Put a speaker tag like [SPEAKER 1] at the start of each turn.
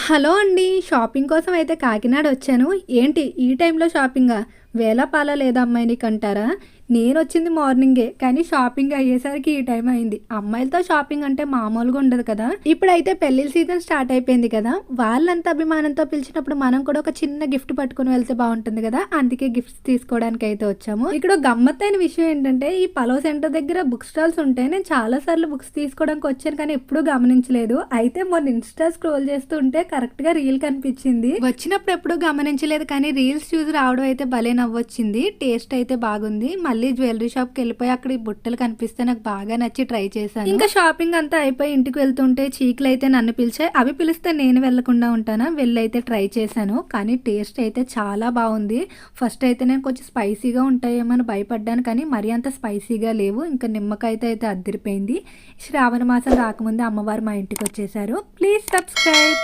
[SPEAKER 1] Hello అండి. Shopping కోసం అయితే కాకినాడ వచ్చాను. ఏంటి ఈ టైంలో షాపింగా? వేళాపాళా లేదా అమ్మాయి నీకంటారా? నేనొచ్చింది మార్నింగే. కానీ షాపింగ్ అయ్యేసరికి ఈ టైం అయింది. అమ్మాయిలతో షాపింగ్ అంటే మామూలుగా ఉండదు కదా! ఇప్పుడైతే పెళ్ళిళ్ళ సీజన్ స్టార్ట్ అయిపోయింది కదా! వాళ్ళంత అభిమానంతో పిలిచినప్పుడు మనం కూడా ఒక చిన్న గిఫ్ట్ పట్టుకొని వెళ్తే బావుంటుంది కదా! అందుకే గిఫ్ట్స్ తీసుకోవడానికైతే వచ్చాము. ఇక్కడ ఒక గమ్మత్తైన విషయం ఏంటంటే ఈ పలవ సెంటర్ దగ్గర బుక్ స్టాల్స్ ఉంటాయి. నేను చాలా సార్లు బుక్స్ తీసుకోవడానికి వచ్చాను కానీ ఎప్పుడూ గమనించలేదు. అయితే మొన్న ఇన్‌స్టా స్క్రోల్ చేస్తుంటే కరెక్ట్‌గా రీల్ కనిపించింది. వచ్చినప్పుడు ఎప్పుడూ గమనించలేదు కానీ రీల్స్ చూసి రావడం అయితే భలే నవ్వొచ్చింది. టేస్ట్ అయితే బాగుంది. మళ్ళీ జ్యువెలరీ షాప్‌కి వెళ్ళిపోయి అక్కడ ఈ బుట్టలు కనిపిస్తే నాకు బాగా నచ్చి ట్రై చేశాను. ఇంకా షాపింగ్ అంతా అయిపోయి ఇంటికి వెళ్తుంటే చీకులు అయితే నన్ను పిలిచాయి. అవి పిలిస్తే నేను వెళ్ళకుండా ఉంటానా? వెళ్ళైతే ట్రై చేశాను. కానీ టేస్ట్ అయితే చాలా బాగుంది. ఫస్ట్ అయితే నేను కొంచెం స్పైసీగా ఉంటాయేమో అని భయపడ్డాను కానీ మరీ అంత స్పైసీగా లేవు. ఇంకా నిమ్మకాయతో అయితే అద్దిరిపోయింది. శ్రావణ మాసం రాకముందే అమ్మవారు మా ఇంటికి వచ్చేసారు. Please subscribe.